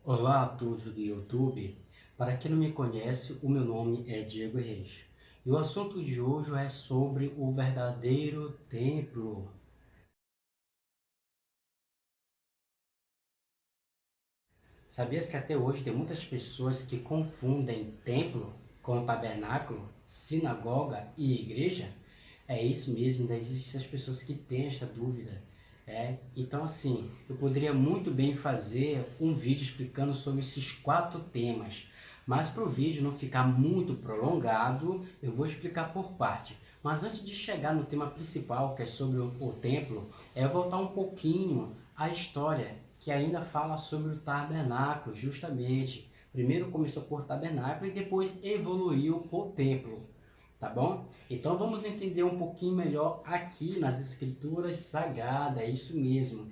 Olá a todos do YouTube. Para quem não me conhece, o meu nome é Diego Reis. E o assunto de hoje é sobre o verdadeiro templo. Sabias que até hoje tem muitas pessoas que confundem templo com tabernáculo, sinagoga e igreja? É isso mesmo, ainda existem as pessoas que têm esta dúvida. Então assim, eu poderia muito bem fazer um vídeo explicando sobre esses 4 temas, mas para o vídeo não ficar muito prolongado, eu vou explicar por parte. Mas antes de chegar no tema principal, que é sobre o templo, voltar um pouquinho à história, que ainda fala sobre o tabernáculo, justamente. Primeiro começou por tabernáculo e depois evoluiu por templo, tá bom? Então vamos entender um pouquinho melhor aqui nas escrituras sagradas, é isso mesmo.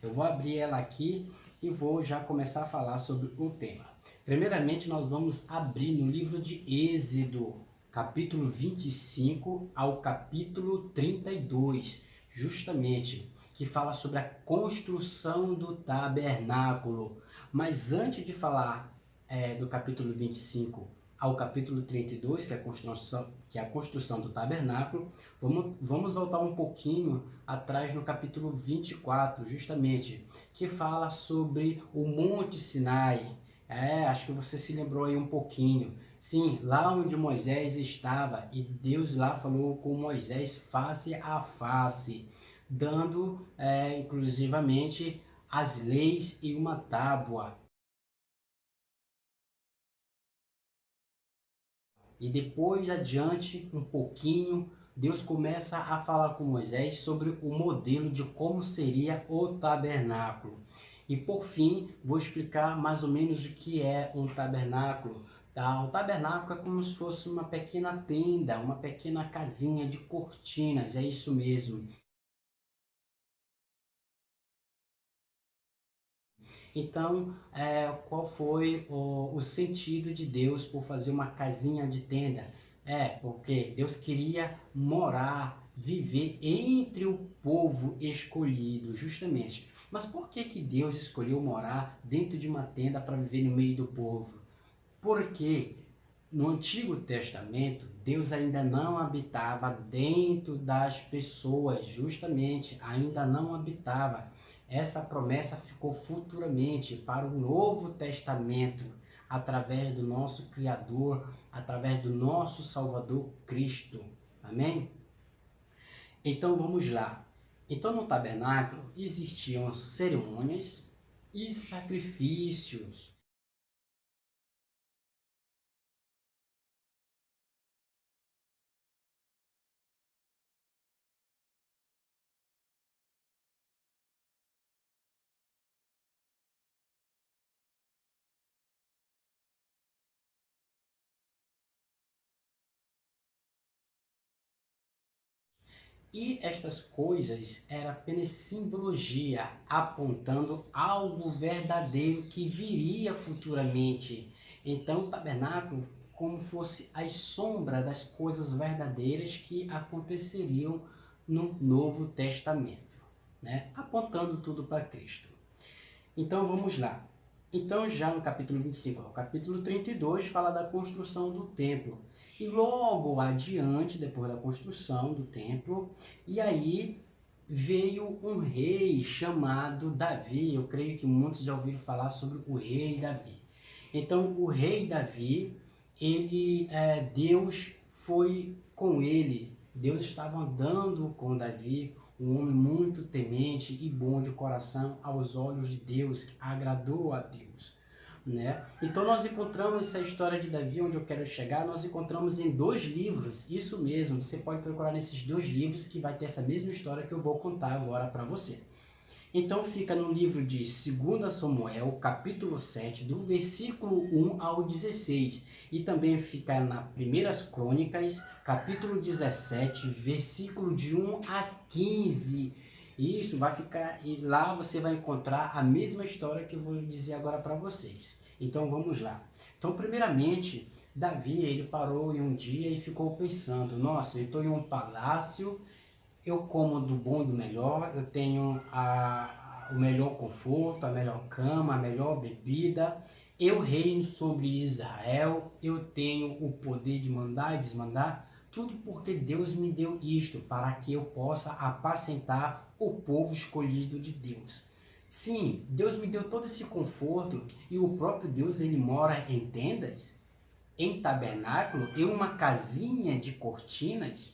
Eu vou abrir ela aqui e vou já começar a falar sobre o tema. Primeiramente, nós vamos abrir no livro de Êxodo, capítulo 25 ao capítulo 32, justamente, que fala sobre a construção do tabernáculo. Mas antes de falar do capítulo 25 ao capítulo 32, que é a construção do tabernáculo, vamos voltar um pouquinho atrás no capítulo 24, justamente, que fala sobre o Monte Sinai. Acho que você se lembrou aí um pouquinho. Sim, lá onde Moisés estava, e Deus lá falou com Moisés face a face, dando inclusivamente as leis e uma tábua. E depois adiante, um pouquinho, Deus começa a falar com Moisés sobre o modelo de como seria o tabernáculo. E por fim, vou explicar mais ou menos o que é um tabernáculo. Tá? O tabernáculo é como se fosse uma pequena tenda, uma pequena casinha de cortinas, é isso mesmo. Então, qual foi o sentido de Deus por fazer uma casinha de tenda? Porque Deus queria morar, viver entre o povo escolhido, justamente. Mas por que que Deus escolheu morar dentro de uma tenda para viver no meio do povo? Porque no Antigo Testamento, Deus ainda não habitava dentro das pessoas, justamente, ainda não habitava. Essa promessa ficou futuramente para o Novo Testamento, através do nosso Criador, através do nosso Salvador Cristo. Amém? Então vamos lá. Então no tabernáculo existiam cerimônias e sacrifícios. E estas coisas eram apenas simbologia, apontando algo verdadeiro que viria futuramente. Então o tabernáculo como fosse a sombra das coisas verdadeiras que aconteceriam no Novo Testamento, né? Apontando tudo para Cristo. Então vamos lá. Então já no capítulo 25 ao capítulo 32 fala da construção do templo. E logo adiante, depois da construção do templo, e aí veio um rei chamado Davi. Eu creio que muitos já ouviram falar sobre o rei Davi. Então o rei Davi, Deus foi com ele. Deus estava andando com Davi, um homem muito temente e bom de coração aos olhos de Deus, que agradou a Deus. Né? Então nós encontramos essa história de Davi, onde eu quero chegar, nós encontramos em 2 livros, isso mesmo, você pode procurar nesses 2 livros que vai ter essa mesma história que eu vou contar agora para você. Então fica no livro de 2 Samuel, capítulo 7, do versículo 1 ao 16. E também fica na 1 Crônicas, capítulo 17, versículo de 1 a 15. Isso vai ficar, e lá você vai encontrar a mesma história que eu vou dizer agora para vocês. Então vamos lá. Então primeiramente, Davi, ele parou em um dia e ficou pensando, nossa, eu estou em um palácio, eu como do bom e do melhor, eu tenho o melhor conforto, a melhor cama, a melhor bebida, eu reino sobre Israel, eu tenho o poder de mandar e desmandar, tudo porque Deus me deu isto, para que eu possa apacentar o povo escolhido de Deus. Sim, Deus me deu todo esse conforto e o próprio Deus, ele mora em tendas, em tabernáculo, em uma casinha de cortinas.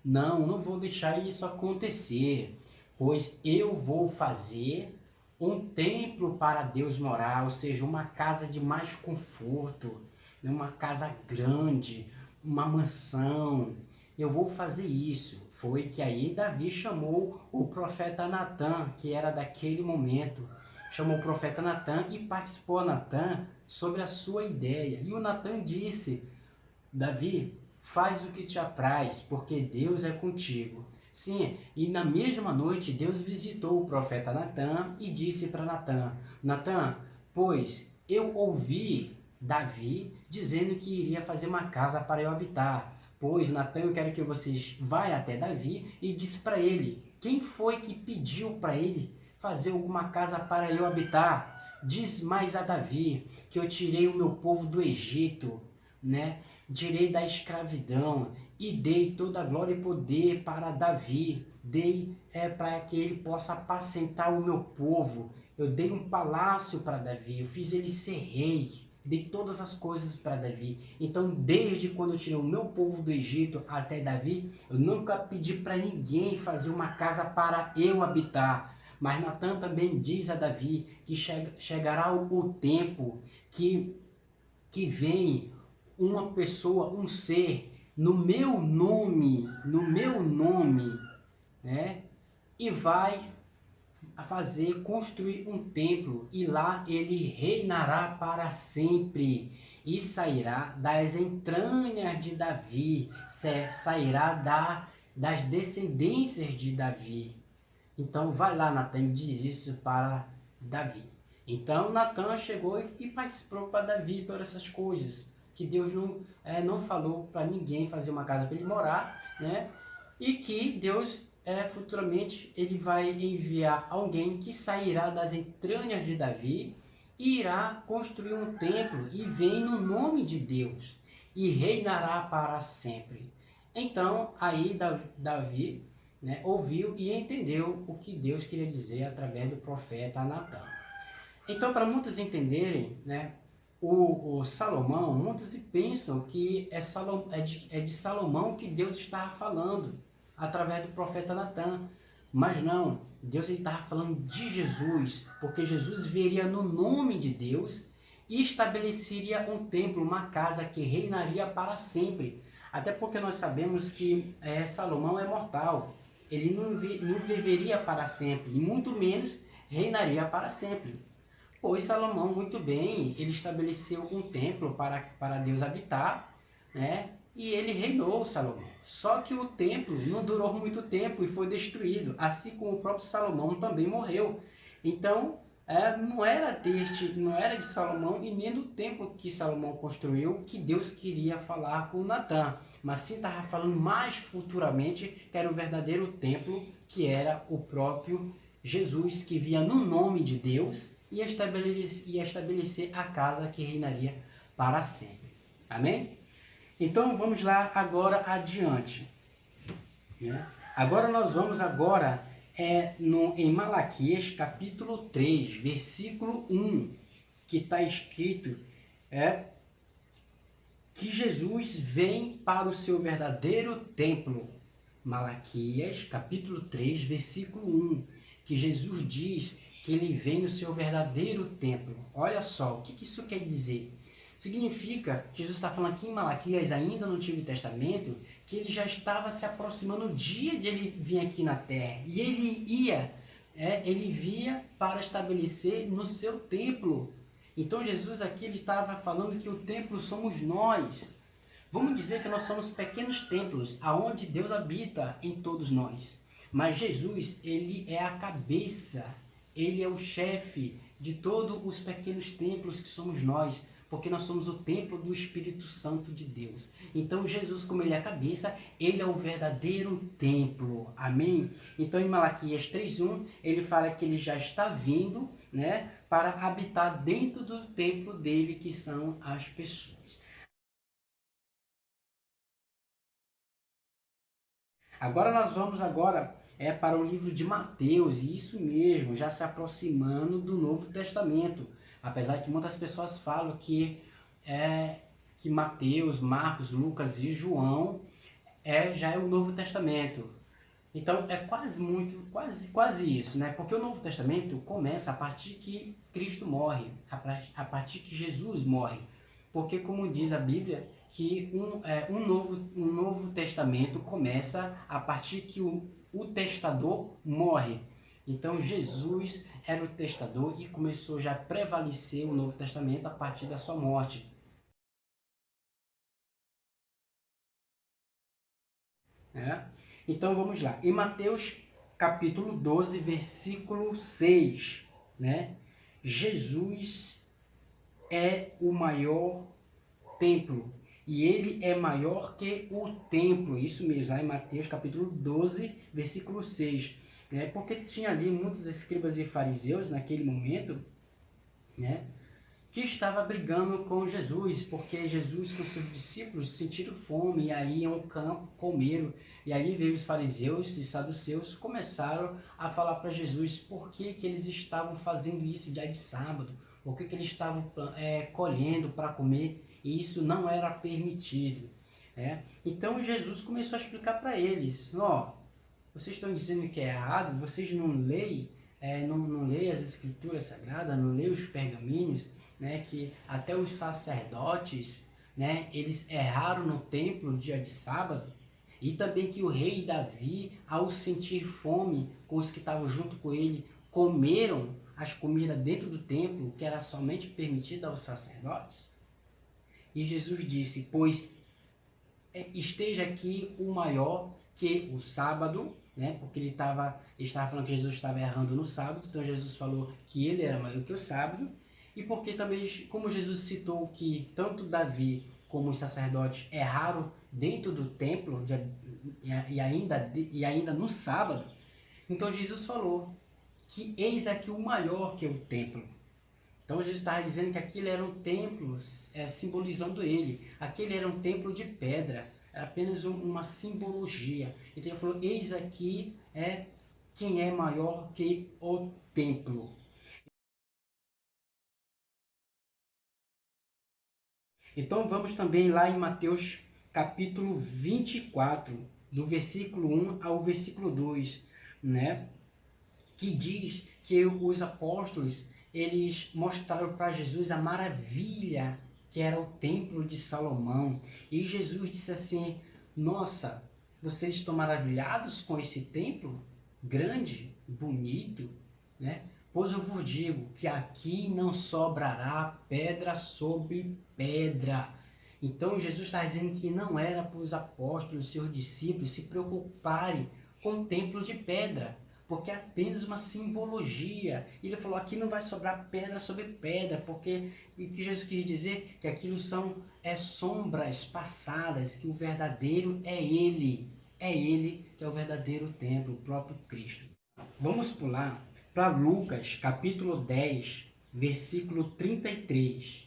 Não, não vou deixar isso acontecer, pois eu vou fazer um templo para Deus morar, ou seja, uma casa de mais conforto, né, uma casa grande, uma mansão. Eu vou fazer isso. Foi que aí Davi chamou o profeta Natã, que era daquele momento. Chamou o profeta Natã e participou a Natã sobre a sua ideia. E o Natã disse: Davi, faz o que te apraz, porque Deus é contigo. Sim, e na mesma noite Deus visitou o profeta Natã e disse para Natã: Natã, pois eu ouvi Davi dizendo que iria fazer uma casa para eu habitar. Pois, Natã, eu quero que vocês vá até Davi e diz para ele: quem foi que pediu para ele fazer alguma casa para eu habitar? Diz mais a Davi que eu tirei o meu povo do Egito, né? Tirei da escravidão e dei toda a glória e poder para Davi. Dei para que ele possa apacentar o meu povo. Eu dei um palácio para Davi, eu fiz ele ser rei. Dei todas as coisas para Davi. Então, desde quando eu tirei o meu povo do Egito até Davi, eu nunca pedi para ninguém fazer uma casa para eu habitar. Mas Natan também diz a Davi que chegará o tempo que vem uma pessoa, um ser, no meu nome, né? E vai construir um templo, e lá ele reinará para sempre, e sairá das entranhas de Davi, sairá das descendências de Davi. Então vai lá, Natan, e diz isso para Davi. Então Natan chegou e participou para Davi todas essas coisas que Deus não falou para ninguém fazer uma casa para ele morar, né? E que Deus futuramente ele vai enviar alguém que sairá das entranhas de Davi e irá construir um templo e vem no nome de Deus e reinará para sempre. Então aí Davi, né, ouviu e entendeu o que Deus queria dizer através do profeta Natã. Então, para muitos entenderem, né, o Salomão, muitos pensam que é de Salomão que Deus estava falando através do profeta Natã. Mas não, Deus estava falando de Jesus, porque Jesus viria no nome de Deus e estabeleceria um templo, uma casa que reinaria para sempre. Até porque nós sabemos que Salomão é mortal, ele não viveria para sempre, e muito menos reinaria para sempre. Pois Salomão, muito bem, ele estabeleceu um templo para Deus habitar, né? E ele reinou, Salomão. Só que o templo não durou muito tempo e foi destruído, assim como o próprio Salomão também morreu. Então, não era de Salomão e nem do templo que Salomão construiu que Deus queria falar com Natã, mas sim estava falando mais futuramente que era o verdadeiro templo, que era o próprio Jesus, que via no nome de Deus e estabelecer a casa que reinaria para sempre. Amém? Então vamos lá agora adiante. Né? Agora nós vamos em Malaquias capítulo 3, versículo 1, que está escrito que Jesus vem para o seu verdadeiro templo. Malaquias capítulo 3, versículo 1, que Jesus diz que ele vem no seu verdadeiro templo. Olha só, o que isso quer dizer? Significa, Jesus está falando aqui em Malaquias, ainda no Antigo Testamento, que ele já estava se aproximando o dia de ele vir aqui na terra. E ele via para estabelecer no seu templo. Então Jesus aqui ele estava falando que o templo somos nós. Vamos dizer que nós somos pequenos templos, aonde Deus habita em todos nós. Mas Jesus, ele é a cabeça, ele é o chefe de todos os pequenos templos que somos nós. porque nós somos o templo do Espírito Santo de Deus. Então Jesus, como ele é a cabeça, ele é o verdadeiro templo. Amém? Então em Malaquias 3:1, ele fala que ele já está vindo, né, para habitar dentro do templo dele, que são as pessoas. Agora nós vamos para o livro de Mateus, e isso mesmo, já se aproximando do Novo Testamento. Apesar que muitas pessoas falam que Mateus, Marcos, Lucas e João já é o Novo Testamento. Então é quase isso, né? Porque o Novo Testamento começa a partir que Cristo morre, a partir que Jesus morre. Porque, como diz a Bíblia, que um novo testamento começa a partir que o testador morre. Então Jesus era o testador e começou já a prevalecer o Novo Testamento a partir da sua morte. Então vamos lá. Em Mateus capítulo 12, versículo 6, né? Jesus é o maior templo, e ele é maior que o templo. Isso mesmo, em Mateus capítulo 12, versículo 6. Né? Porque tinha ali muitos escribas e fariseus naquele momento, né, que estava brigando com Jesus, porque Jesus com seus discípulos sentiram fome, e aí iam ao campo, comeram, e aí veio os fariseus e saduceus, começaram a falar para Jesus por que eles estavam fazendo isso dia de sábado, por que eles estavam colhendo para comer, e isso não era permitido. Então Jesus começou a explicar para eles, vocês estão dizendo que é errado, vocês não leem, não leem as escrituras sagradas, não leem os pergaminhos, né, que até os sacerdotes, né, eles erraram no templo dia de sábado, e também que o rei Davi, ao sentir fome com os que estavam junto com ele, comeram as comidas dentro do templo, que era somente permitida aos sacerdotes. E Jesus disse, pois esteja aqui o maior que o sábado, né? Porque ele estava falando que Jesus estava errando no sábado, então Jesus falou que ele era maior que o sábado, e porque também, como Jesus citou que tanto Davi como os sacerdotes erraram dentro do templo e ainda no sábado, então Jesus falou que eis aqui o maior que o templo. Então Jesus estava dizendo que aquilo era um templo, simbolizando ele. Aquele era um templo de pedra, era apenas uma simbologia. Então ele falou, eis aqui quem é maior que o templo. Então vamos também lá em Mateus capítulo 24, do versículo 1 ao versículo 2, né? Que diz que os apóstolos, eles mostraram para Jesus a maravilha que era o templo de Salomão. E Jesus disse assim, nossa, vocês estão maravilhados com esse templo? Grande, bonito, né? Pois eu vos digo que aqui não sobrará pedra sobre pedra. Então Jesus está dizendo que não era para os apóstolos, seus discípulos, se preocuparem com o templo de pedra, porque é apenas uma simbologia. Ele falou, aqui não vai sobrar pedra sobre pedra, porque o que Jesus quis dizer que aquilo são sombras passadas, que o verdadeiro é Ele que é o verdadeiro templo, o próprio Cristo. Vamos pular para Lucas, capítulo 10, versículo 33,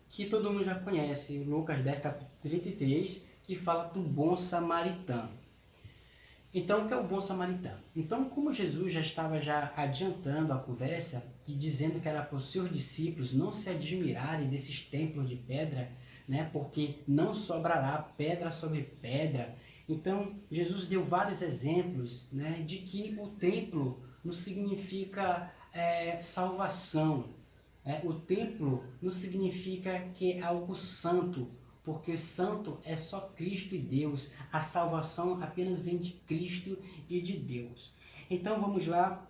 que todo mundo já conhece, Lucas 10, capítulo 33, que fala do bom samaritano. Então, o que é o bom samaritano? Então, como Jesus já estava adiantando a conversa e dizendo que era para os seus discípulos não se admirarem desses templos de pedra, né, porque não sobrará pedra sobre pedra. Então, Jesus deu vários exemplos, né, de que o templo não significa salvação. O templo não significa que é algo santo, porque santo é só Cristo e Deus. A salvação apenas vem de Cristo e de Deus. Então vamos lá,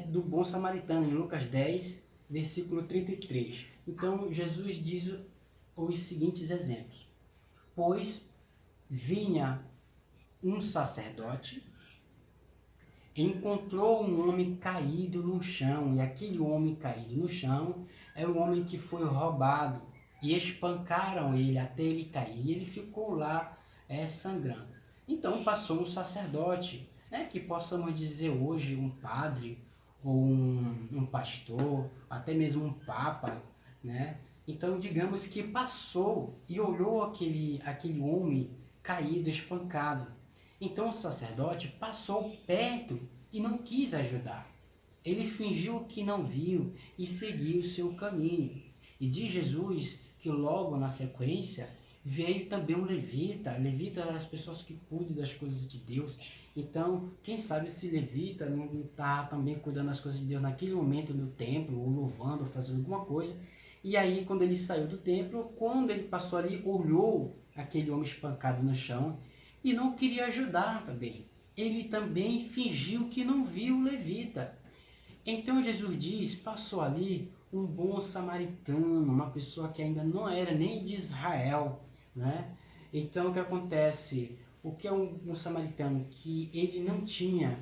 do bom samaritano, em Lucas 10, versículo 33. Então Jesus diz os seguintes exemplos. Pois vinha um sacerdote, encontrou um homem caído no chão, e aquele homem caído no chão é o homem que foi roubado e espancaram ele até ele cair e ele ficou lá sangrando. Então passou um sacerdote, né, que possamos dizer hoje um padre ou um pastor, até mesmo um papa, né? Então digamos que passou e olhou aquele homem caído, espancado. Então o sacerdote passou perto e não quis ajudar. Ele fingiu que não viu e seguiu o seu caminho. E diz Jesus que logo na sequência veio também um levita. Levita é as pessoas que cuidam das coisas de Deus. Então, quem sabe se levita não está também cuidando das coisas de Deus naquele momento no templo, ou louvando, ou fazendo alguma coisa. E aí, quando ele saiu do templo, quando ele passou ali, olhou aquele homem espancado no chão e não queria ajudar também. Ele também fingiu que não viu o levita. Então Jesus diz, passou ali um bom samaritano, uma pessoa que ainda não era nem de Israel, né? Então o que acontece? O que é um samaritano? Que ele não tinha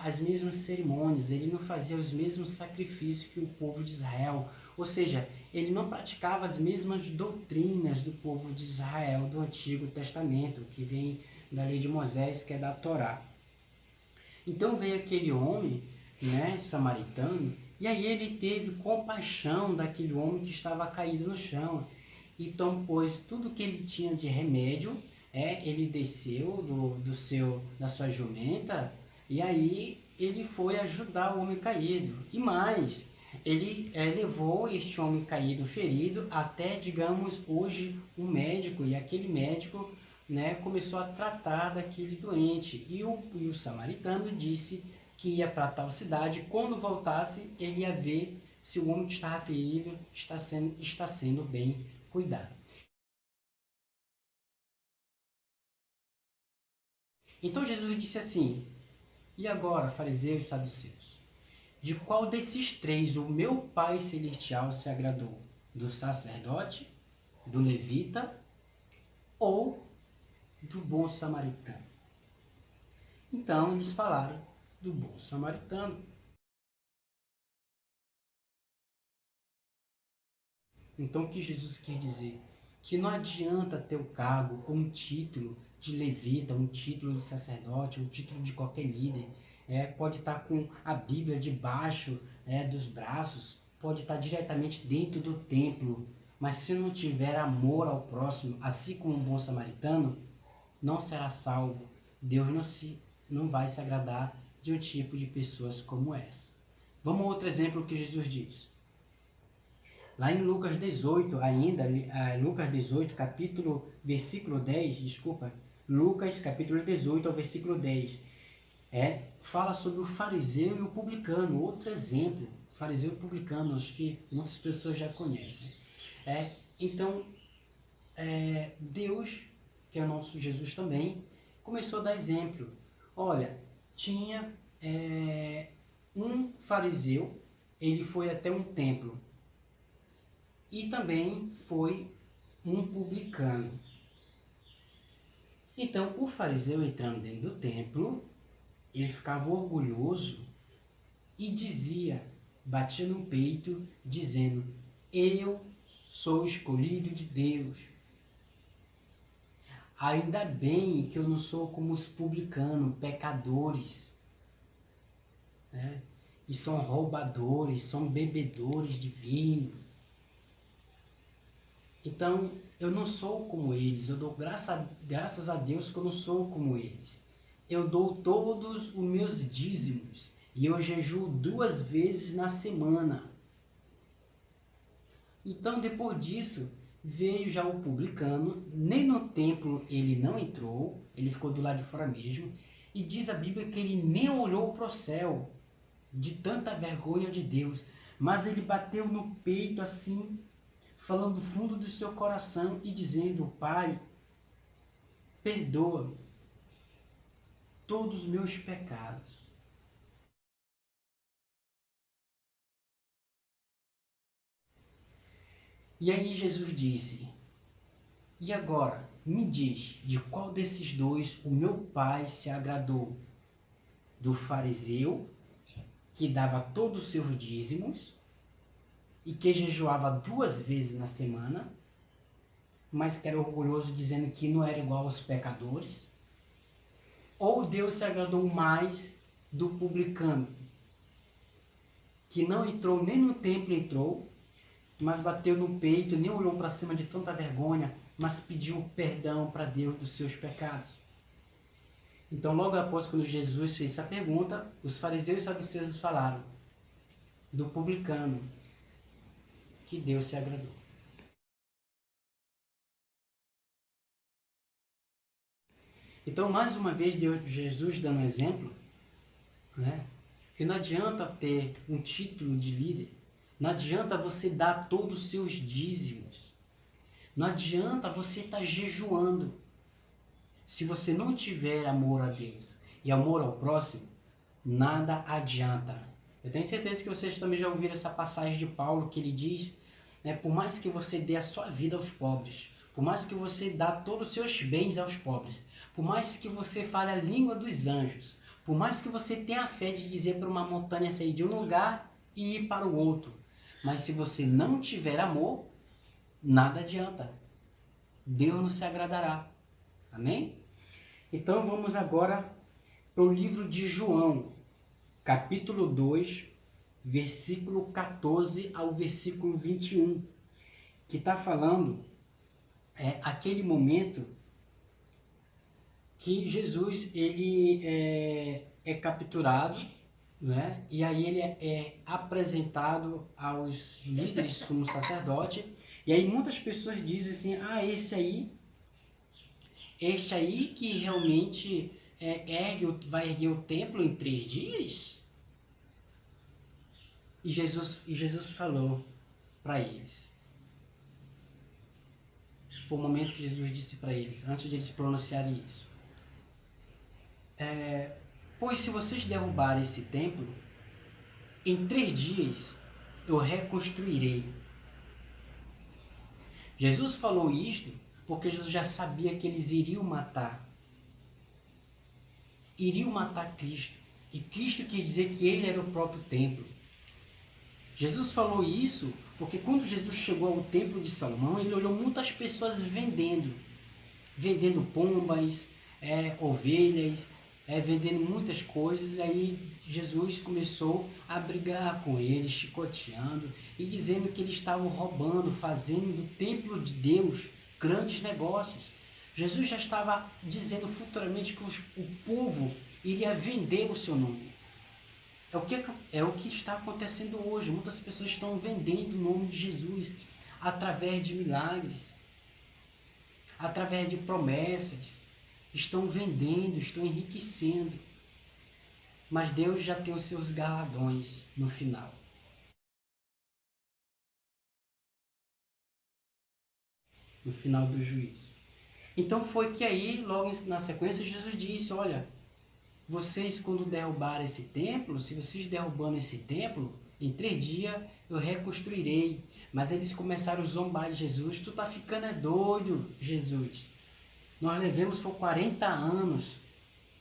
as mesmas cerimônias, ele não fazia os mesmos sacrifícios que o povo de Israel, ou seja, ele não praticava as mesmas doutrinas do povo de Israel do Antigo Testamento, que vem da lei de Moisés, que é da Torá. Então veio aquele homem, né, samaritano, e aí ele teve compaixão daquele homem que estava caído no chão. Então, pois tudo que ele tinha de remédio, ele desceu da sua jumenta, e aí ele foi ajudar o homem caído. E mais, ele levou este homem caído, ferido, até, digamos, hoje um médico, e aquele médico, né, começou a tratar daquele doente. E o samaritano disse que ia para tal cidade, quando voltasse ele ia ver se o homem que estava ferido está sendo bem cuidado. Então Jesus disse assim, e agora, fariseus e saduceus, de qual desses três o meu Pai Celestial se agradou? Do sacerdote, do levita ou do bom samaritano? Então eles falaram do bom samaritano. Então o que Jesus quis dizer? Que não adianta ter o cargo ou um título de levita, um título de sacerdote, um título de qualquer líder. Pode estar com a Bíblia debaixo dos braços, pode estar diretamente dentro do templo, mas se não tiver amor ao próximo, assim como um bom samaritano, não será salvo. Deus não vai se agradar de um tipo de pessoas como essa. Vamos a outro exemplo que Jesus diz. Lá em Lucas 18, ainda, Lucas 18, versículo 10, desculpa, Lucas capítulo 18 ao versículo 10, fala sobre o fariseu e o publicano, outro exemplo, fariseu e publicano, acho que muitas pessoas já conhecem. Então, Deus, que é o nosso Jesus também, começou a dar exemplo. Olha, tinha um fariseu, ele foi até um templo, e também foi um publicano. Então, o fariseu entrando dentro do templo, ele ficava orgulhoso e dizia, batia no peito, dizendo, eu sou escolhido de Deus. Ainda bem que eu não sou como os publicanos, pecadores, né? E são roubadores, são bebedores de vinho. Então, eu não sou como eles, eu dou graças a Deus que eu não sou como eles. Eu dou todos os meus dízimos e eu jejuo 2 vezes na semana. Então, depois disso, veio já o publicano, nem no templo ele não entrou, ele ficou do lado de fora mesmo, e diz a Bíblia que ele nem olhou para o céu, de tanta vergonha de Deus, mas ele bateu no peito assim, falando do fundo do seu coração e dizendo, Pai, perdoa todos os meus pecados. E aí Jesus disse, e agora, me diz, de qual desses dois o meu Pai se agradou? Do fariseu, que dava todos os seus dízimos, e que jejuava 2 vezes na semana, mas que era orgulhoso dizendo que não era igual aos pecadores? Ou Deus se agradou mais do publicano, que não entrou, nem no templo entrou, mas bateu no peito, nem olhou para cima de tanta vergonha, mas pediu perdão para Deus dos seus pecados? Então, logo após quando Jesus fez essa pergunta, os fariseus e saduceus falaram do publicano, que Deus se agradou. Então, mais uma vez, Jesus dando um exemplo, né? Que não adianta ter um título de líder, não adianta você dar todos os seus dízimos, não adianta você estar jejuando, se você não tiver amor a Deus e amor ao próximo, nada adianta. Eu tenho certeza que vocês também já ouviram essa passagem de Paulo, que ele diz, né, por mais que você dê a sua vida aos pobres, por mais que você dê todos os seus bens aos pobres, por mais que você fale a língua dos anjos, por mais que você tenha a fé de dizer para uma montanha sair de um lugar e ir para o outro, mas se você não tiver amor, nada adianta. Deus não se agradará. Amém? Então vamos agora para o livro de João, capítulo 2, versículo 14 ao versículo 21, que está falando aquele momento que Jesus ele é capturado, né? E aí ele é apresentado aos líderes sumo sacerdote, e aí muitas pessoas dizem assim, este aí que realmente vai erguer o templo em 3 dias? E Jesus falou para eles. Foi o momento que Jesus disse para eles, antes de eles pronunciarem isso. Pois se vocês derrubarem esse templo, em 3 dias eu reconstruirei. Jesus falou isto porque Jesus já sabia que eles iriam matar Cristo. E Cristo quer dizer que ele era o próprio templo. Jesus falou isso porque quando Jesus chegou ao templo de Salomão, ele olhou muitas pessoas vendendo pombas, ovelhas, vendendo muitas coisas. E aí Jesus começou a brigar com eles, chicoteando e dizendo que eles estavam roubando, fazendo do templo de Deus grandes negócios. Jesus já estava dizendo futuramente que o povo iria vender o seu nome. É o que está acontecendo hoje. Muitas pessoas estão vendendo o nome de Jesus através de milagres, através de promessas. Estão vendendo, estão enriquecendo. Mas Deus já tem os seus galardões no final. No final do juízo. Então foi que aí, logo na sequência, Jesus disse, olha, vocês quando derrubarem esse templo, se vocês derrubando esse templo, em 3 dias eu reconstruirei. Mas eles começaram a zombar de Jesus. Tu tá ficando doido, Jesus. Nós levamos por 40 anos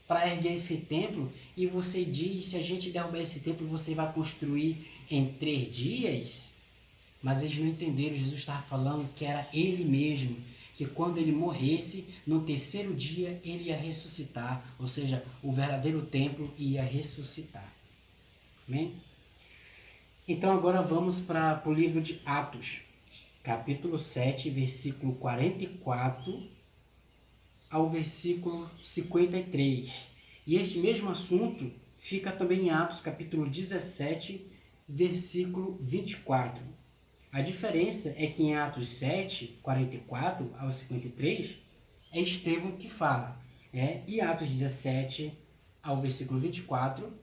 para erguer esse templo e você diz, se a gente derrubar esse templo, você vai construir em 3 dias? Mas eles não entenderam, Jesus estava falando que era ele mesmo, que quando ele morresse, no 3º dia ele ia ressuscitar, ou seja, o verdadeiro templo ia ressuscitar. Amém? Então agora vamos para o livro de Atos, capítulo 7, versículo 44 ao versículo 53. E este mesmo assunto fica também em Atos, capítulo 17, versículo 24. A diferença é que em Atos 7, 44 ao 53, é Estevão que fala. E Atos 17, ao versículo 24,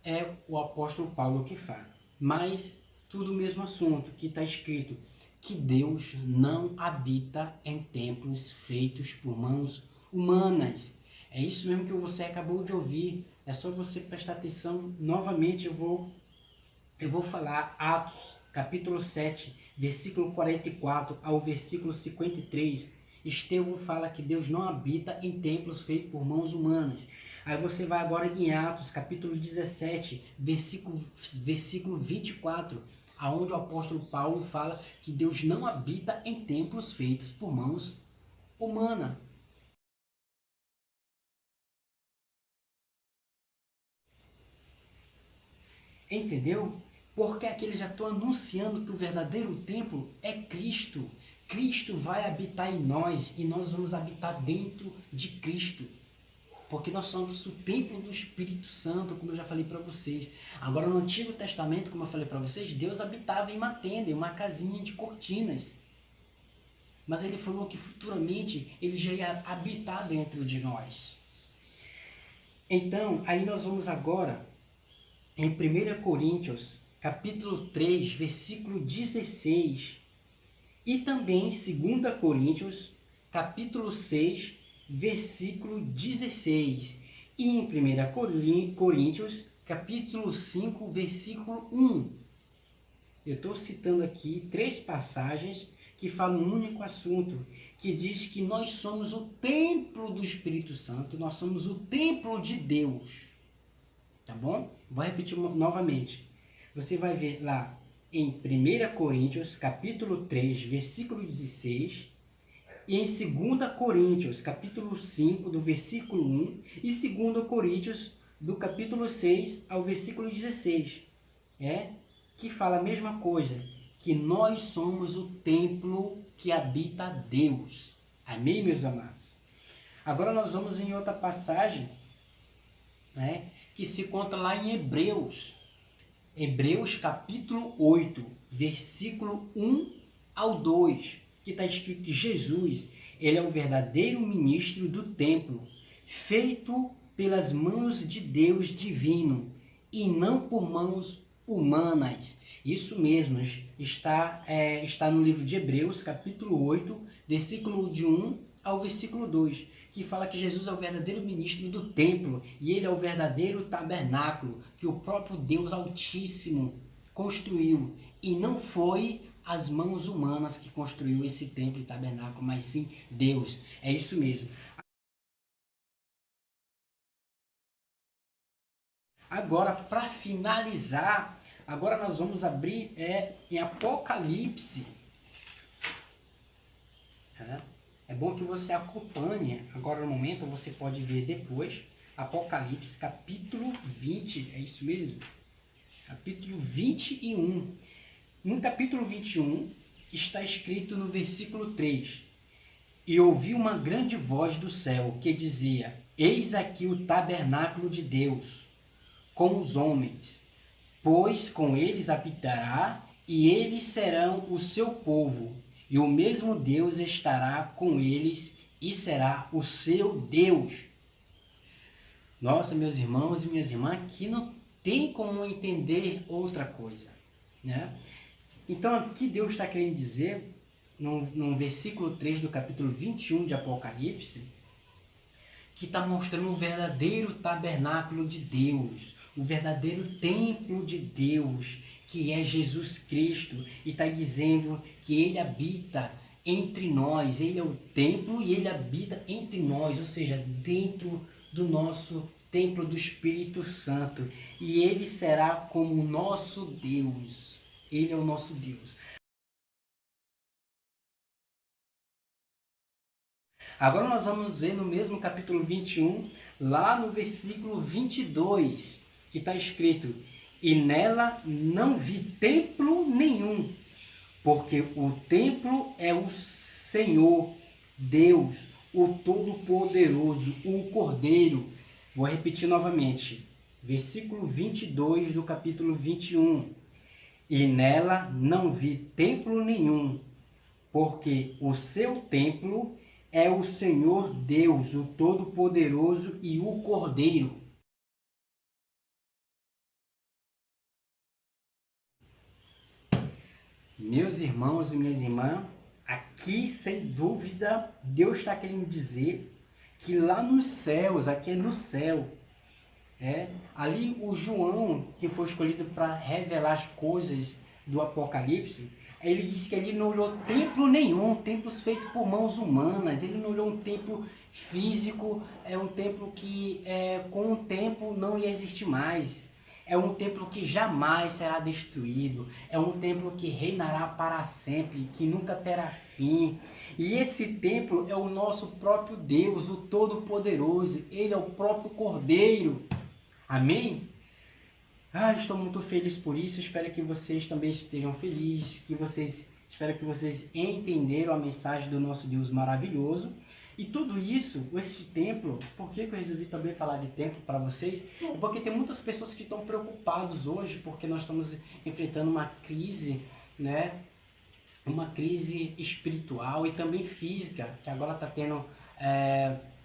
é o apóstolo Paulo que fala. Mas tudo o mesmo assunto, que está escrito que Deus não habita em templos feitos por mãos humanas. É isso mesmo que você acabou de ouvir. É só você prestar atenção. Novamente eu vou falar Atos, capítulo 7, versículo 44 ao versículo 53. Estevão fala que Deus não habita em templos feitos por mãos humanas. Aí você vai agora em Atos, capítulo 17, versículo 24. aonde o apóstolo Paulo fala que Deus não habita em templos feitos por mãos humanas. Entendeu? Porque aqui eles já estão anunciando que o verdadeiro templo é Cristo. Cristo vai habitar em nós e nós vamos habitar dentro de Cristo. Porque nós somos o templo do Espírito Santo, como eu já falei para vocês. Agora, no Antigo Testamento, como eu falei para vocês, Deus habitava em uma tenda, em uma casinha de cortinas. Mas ele falou que futuramente ele já ia habitar dentro de nós. Então, aí nós vamos agora em 1 Coríntios, capítulo 3, versículo 16, e também 2 Coríntios, capítulo 6, versículo 16, e em 1 Coríntios, capítulo 5, versículo 1. Eu estou citando aqui 3 passagens que falam um único assunto, que diz que nós somos o templo do Espírito Santo, nós somos o templo de Deus. Tá bom? Vou repetir novamente. Você vai ver lá em 1 Coríntios, capítulo 3, versículo 16, e em 2 Coríntios, capítulo 5, do versículo 1, e 2 Coríntios, do capítulo 6 ao versículo 16. Que fala a mesma coisa, que nós somos o templo que habita Deus. Amém, meus amados? Agora nós vamos em outra passagem, que se conta lá em Hebreus. Hebreus capítulo 8, versículo 1 ao 2, que está escrito que Jesus, ele é o verdadeiro ministro do templo, feito pelas mãos de Deus divino, e não por mãos humanas. Isso mesmo, está no livro de Hebreus, capítulo 8, versículo de 1 ao versículo 2, que fala que Jesus é o verdadeiro ministro do templo e ele é o verdadeiro tabernáculo que o próprio Deus Altíssimo construiu. E não foi as mãos humanas que construiu esse templo e tabernáculo, mas sim Deus. É isso mesmo. Agora, para finalizar, agora nós vamos abrir em Apocalipse. É bom que você acompanhe agora no momento, você pode ver depois, Apocalipse, capítulo 20, é isso mesmo? Capítulo 21. No capítulo 21, está escrito no versículo 3, e ouvi uma grande voz do céu que dizia, eis aqui o tabernáculo de Deus, com os homens, pois com eles habitará, e eles serão o seu povo, e o mesmo Deus estará com eles e será o seu Deus. Nossa, meus irmãos e minhas irmãs, aqui não tem como entender outra coisa, Então, aqui Deus está querendo dizer, no versículo 3 do capítulo 21 de Apocalipse, que está mostrando o verdadeiro tabernáculo de Deus, o verdadeiro templo de Deus, que é Jesus Cristo, e está dizendo que ele habita entre nós, ele é o templo e ele habita entre nós, ou seja, dentro do nosso templo do Espírito Santo, e ele será como o nosso Deus, ele é o nosso Deus. Agora nós vamos ver no mesmo capítulo 21, lá no versículo 22, que está escrito, e nela não vi templo nenhum, porque o templo é o Senhor, Deus, o Todo-Poderoso, o Cordeiro. Vou repetir novamente, versículo 22 do capítulo 21. E nela não vi templo nenhum, porque o seu templo é o Senhor Deus, o Todo-Poderoso e o Cordeiro. Meus irmãos e minhas irmãs, aqui sem dúvida Deus está querendo dizer que lá nos céus, aqui é no céu, ali o João, que foi escolhido para revelar as coisas do Apocalipse, ele disse que ele não olhou templo nenhum, templos feitos por mãos humanas, ele não olhou um templo físico, um templo que com o tempo não ia existir mais. é um templo que jamais será destruído, é um templo que reinará para sempre, que nunca terá fim. E esse templo é o nosso próprio Deus, o Todo-Poderoso, Ele é o próprio Cordeiro. Amém? Estou muito feliz por isso, espero que vocês também estejam felizes, espero que vocês entenderam a mensagem do nosso Deus maravilhoso. E tudo isso, esse templo, por que eu resolvi também falar de templo para vocês? Porque tem muitas pessoas que estão preocupadas hoje, porque nós estamos enfrentando uma crise, né? Uma crise espiritual e também física, que agora está tendo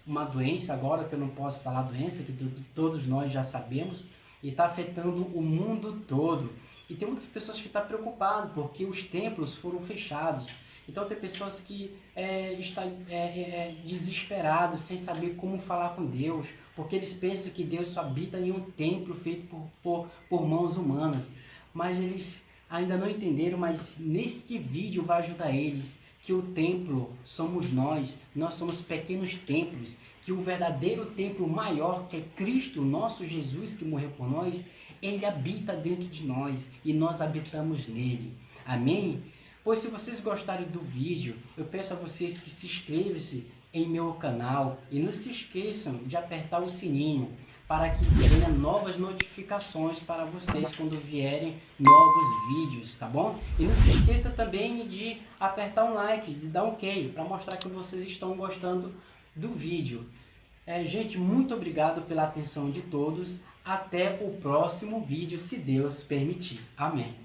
uma doença agora, que eu não posso falar doença, que todos nós já sabemos, e está afetando o mundo todo. E tem muitas pessoas que estão preocupadas, porque os templos foram fechados. Então tem pessoas que estão desesperados, sem saber como falar com Deus, porque eles pensam que Deus só habita em um templo feito por mãos humanas. Mas eles ainda não entenderam, mas neste vídeo vai ajudar eles, que o templo somos nós somos pequenos templos, que o verdadeiro templo maior, que é Cristo, nosso Jesus, que morreu por nós, Ele habita dentro de nós e nós habitamos nele. Amém? Pois se vocês gostarem do vídeo, eu peço a vocês que se inscrevam-se em meu canal e não se esqueçam de apertar o sininho para que venham novas notificações para vocês quando vierem novos vídeos, tá bom? E não se esqueça também de apertar um like, de dar um ok, para mostrar que vocês estão gostando do vídeo. Gente, muito obrigado pela atenção de todos. Até o próximo vídeo, se Deus permitir. Amém.